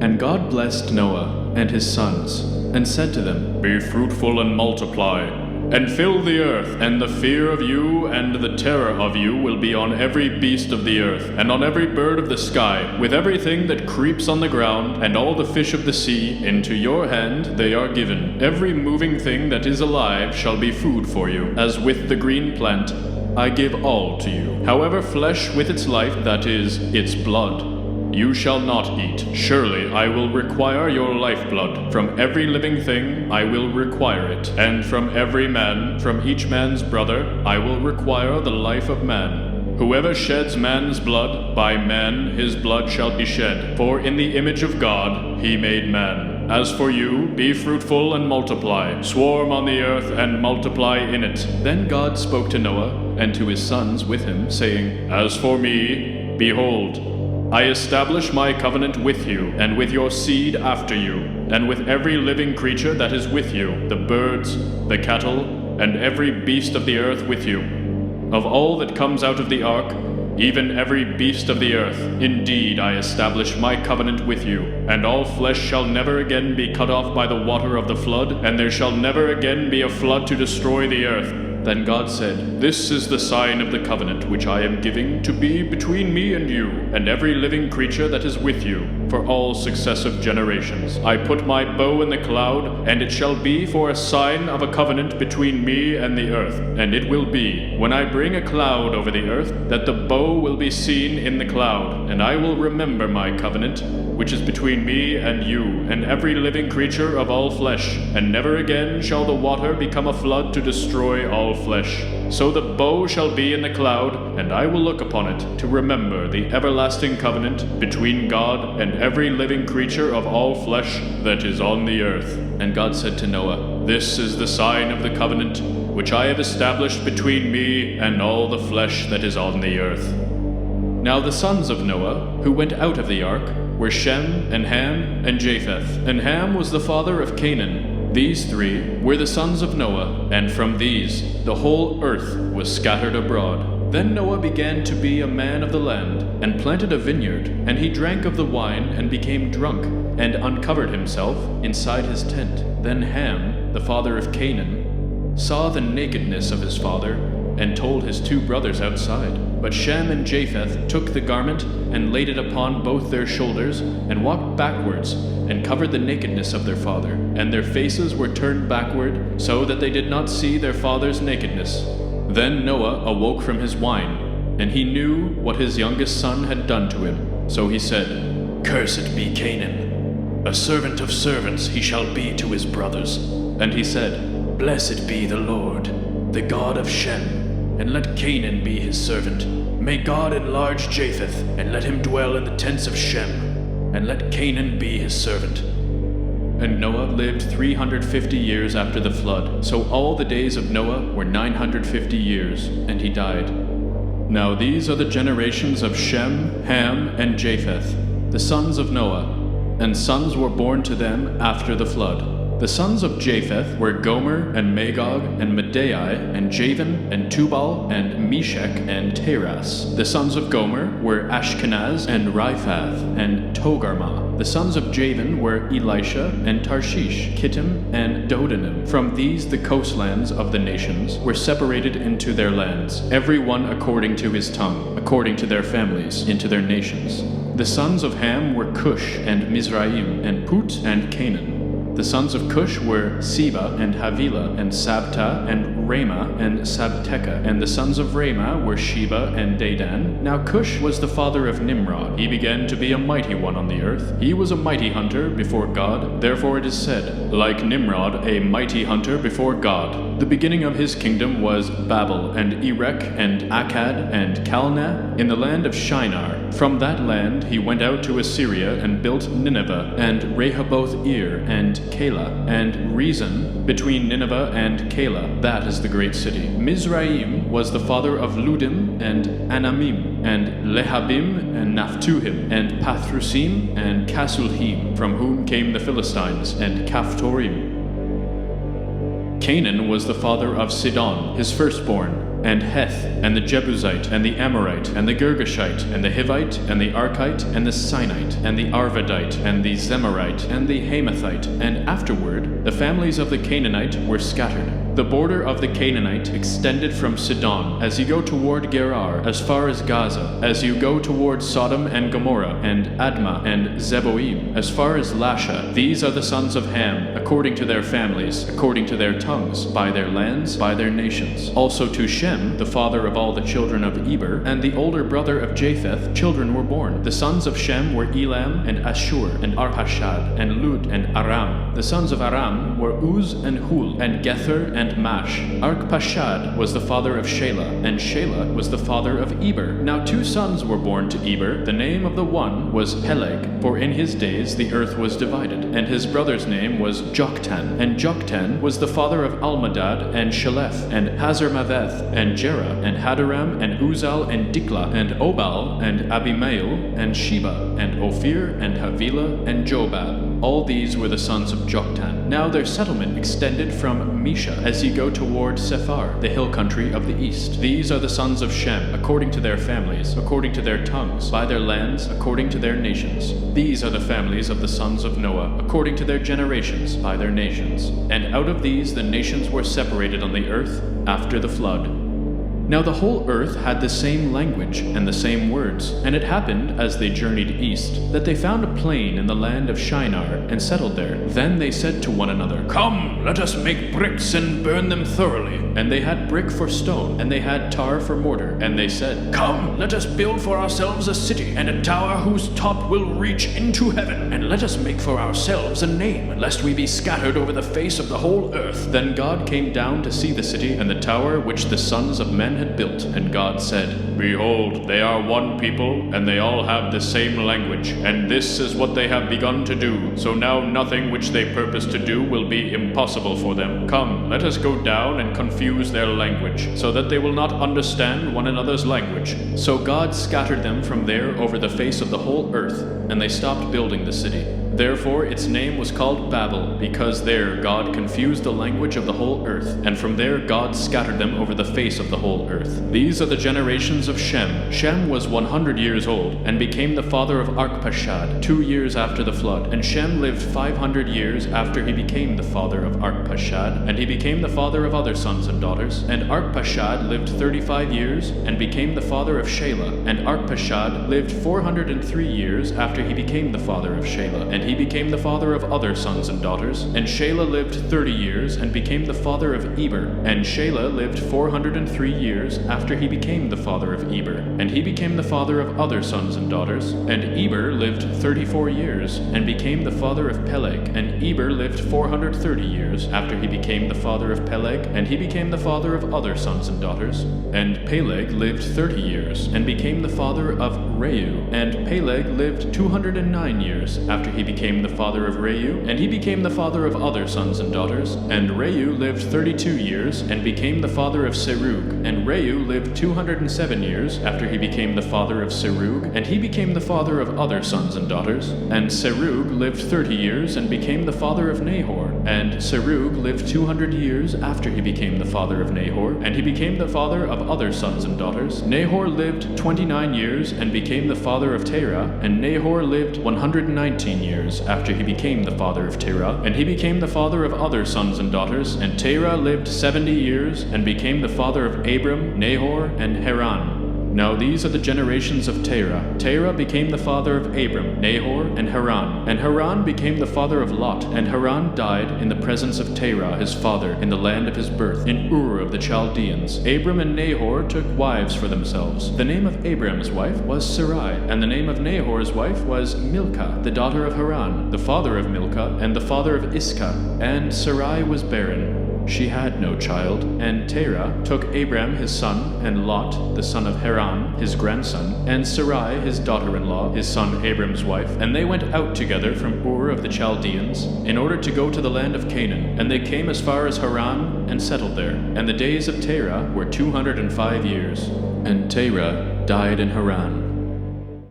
And God blessed Noah and his sons, and said to them, Be fruitful and multiply, and fill the earth, and the fear of you and the terror of you will be on every beast of the earth, and on every bird of the sky, with everything that creeps on the ground, and all the fish of the sea. Into your hand they are given. Every moving thing that is alive shall be food for you. As with the green plant, I give all to you. However, flesh with its life, that is, its blood, you shall not eat. Surely I will require your lifeblood. From every living thing I will require it. And from every man, from each man's brother, I will require the life of man. Whoever sheds man's blood, by man his blood shall be shed. For in the image of God he made man. As for you, be fruitful and multiply. Swarm on the earth and multiply in it. Then God spoke to Noah and to his sons with him, saying, As for me, behold, I establish my covenant with you, and with your seed after you, and with every living creature that is with you, the birds, the cattle, and every beast of the earth with you. Of all that comes out of the ark, even every beast of the earth, indeed I establish my covenant with you, and all flesh shall never again be cut off by the water of the flood, and there shall never again be a flood to destroy the earth. Then God said, This is the sign of the covenant which I am giving to be between me and you, and every living creature that is with you, for all successive generations. I put my bow in the cloud, and it shall be for a sign of a covenant between me and the earth. And it will be, when I bring a cloud over the earth, that the bow will be seen in the cloud, and I will remember my covenant, which is between me and you, and every living creature of all flesh. And never again shall the water become a flood to destroy all flesh. So the bow shall be in the cloud, and I will look upon it to remember the everlasting covenant between God and every living creature of all flesh that is on the earth. And God said to Noah, This is the sign of the covenant which I have established between me and all the flesh that is on the earth. Now the sons of Noah, who went out of the ark, were Shem and Ham and Japheth. And Ham was the father of Canaan. These three were the sons of Noah, and from these the whole earth was scattered abroad. Then Noah began to be a man of the land, and planted a vineyard, and he drank of the wine, and became drunk, and uncovered himself inside his tent. Then Ham, the father of Canaan, saw the nakedness of his father, and told his two brothers outside. But Shem and Japheth took the garment, and laid it upon both their shoulders, and walked backwards, and covered the nakedness of their father. And their faces were turned backward, so that they did not see their father's nakedness. Then Noah awoke from his wine, and he knew what his youngest son had done to him. So he said, Cursed be Canaan, a servant of servants he shall be to his brothers. And he said, Blessed be the Lord, the God of Shem, and let Canaan be his servant. May God enlarge Japheth, and let him dwell in the tents of Shem, and let Canaan be his servant. And Noah lived 350 years after the flood. So all the days of Noah were 950 years, and he died. Now these are the generations of Shem, Ham, and Japheth, the sons of Noah, and sons were born to them after the flood. The sons of Japheth were Gomer, and Magog, and Madai, and Javan, and Tubal, and Meshech, and Teras. The sons of Gomer were Ashkenaz, and Riphath, and Togarmah. The sons of Javan were Elisha, and Tarshish, Kittim, and Dodanim. From these the coastlands of the nations were separated into their lands, every one according to his tongue, according to their families, into their nations. The sons of Ham were Cush, and Mizraim, and Put, and Canaan. The sons of Cush were Seba, and Havilah, and Sabta, and Ramah, and Sabteca. And the sons of Ramah were Sheba, and Dedan. Now Cush was the father of Nimrod. He began to be a mighty one on the earth. He was a mighty hunter before God. Therefore it is said, like Nimrod, a mighty hunter before God. The beginning of his kingdom was Babel, and Erech, and Akkad, and Calneh, in the land of Shinar. From that land he went out to Assyria, and built Nineveh, and Rehoboth-ir, and Calah, and Rezin, between Nineveh and Calah. That is the great city. Mizraim was the father of Ludim, and Anamim, and Lehabim, and Naphtuhim, and Pathrusim, and Kasulhim, from whom came the Philistines, and Caphtorim. Canaan was the father of Sidon, his firstborn. and Heth, and the Jebusite, and the Amorite, and the Girgashite, and the Hivite, and the Arkite, and the Sinite, and the Arvadite, and the Zemarite, and the Hamathite, and afterward the families of the Canaanite were scattered. The border of the Canaanite extended from Sidon, as you go toward Gerar, as far as Gaza, as you go toward Sodom and Gomorrah, and Admah, and Zeboim, as far as Lasha. These are the sons of Ham, according to their families, according to their tongues, by their lands, by their nations. Also to Shem, the father of all the children of Eber, and the older brother of Japheth, children were born. The sons of Shem were Elam, and Ashur, and Arpachshad, and Lud, and Aram. The sons of Aram were Uz, and Hul, and Gether, and Mash. Arpachshad was the father of Shelah, and Shelah was the father of Eber. Now 2 sons were born to Eber. The name of the one was Peleg, for in his days the earth was divided, and his brother's name was Joktan. And Joktan was the father of Almadad, and Shelef, and Hazarmaveth, and Jerah, and Hadaram, and Uzal, and Dikla, and Obal, and Abimael, and Sheba, and Ophir, and Havilah, and Jobab. All these were the sons of Joktan. Now their settlement extended from Mesha, as you go toward Sephar, the hill country of the east. These are the sons of Shem, according to their families, according to their tongues, by their lands, according to their nations. These are the families of the sons of Noah, according to their generations, by their nations. And out of these the nations were separated on the earth after the flood. Now the whole earth had the same language and the same words, and it happened, as they journeyed east, that they found a plain in the land of Shinar, and settled there. Then they said to one another, "Come, let us make bricks and burn them thoroughly." And they had brick for stone, and they had tar for mortar. And they said, "Come, let us build for ourselves a city, and a tower whose top will reach into heaven. And let us make for ourselves a name, lest we be scattered over the face of the whole earth." Then God came down to see the city and the tower which the sons of men had built. And God said, "Behold, they are one people, and they all have the same language. And this is what they have begun to do. So now nothing which they purpose to do will be impossible for them. Come, let us go down and confuse their language, so that they will not understand one another's language." So God scattered them from there over the face of the whole earth, and they stopped building the city. Therefore its name was called Babel, because there God confused the language of the whole earth, and from there God scattered them over the face of the whole earth. These are the generations of Shem. Shem was 100 years old, and became the father of Arpachshad 2 years after the flood. And Shem lived 500 years after he became the father of Arpachshad, and he became the father of other sons and daughters. And Arpachshad lived 35 years, and became the father of Shelah. And Arpachshad lived 403 years after he became the father of Shelah, and he became the father of other sons and daughters. And Shelah lived 30 years, and became the father of Eber. And Shelah lived 403 years after he became the father of Eber, and he became the father of other sons and daughters. And Eber lived 34 years, and became the father of Peleg. And Eber lived 430 years after he became the father of Peleg, and he became the father of other sons and daughters. And Peleg lived 30 years, and became the father of Reu. And Peleg lived 209 years after he became the father of Reu, and he became the father of other sons and daughters. And Reu lived 32 years, and became the father of Serug. And Reu lived 207 years after he became the father of Serug, and he became the father of other sons and daughters. And Serug lived 30 years, and became the father of Nahor. And Serug lived 200 years after he became the father of Nahor, and he became the father of other sons and daughters. Nahor lived 29 years, and became the father of Terah. And Nahor lived 119 years after he became the father of Terah, and he became the father of other sons and daughters. And Terah lived 70 years, and became the father of Abram, Nahor, and Haran. Now these are the generations of Terah. Terah became the father of Abram, Nahor, and Haran. And Haran became the father of Lot. And Haran died in the presence of Terah his father, in the land of his birth, in Ur of the Chaldeans. Abram and Nahor took wives for themselves. The name of Abram's wife was Sarai, and the name of Nahor's wife was Milcah, the daughter of Haran, the father of Milcah, and the father of Iscah. And Sarai was barren. She had no child. And Terah took Abram his son, and Lot, the son of Haran, his grandson, and Sarai his daughter-in-law, his son Abram's wife, and they went out together from Ur of the Chaldeans, in order to go to the land of Canaan. And they came as far as Haran, and settled there. And the days of Terah were 205 years. And Terah died in Haran.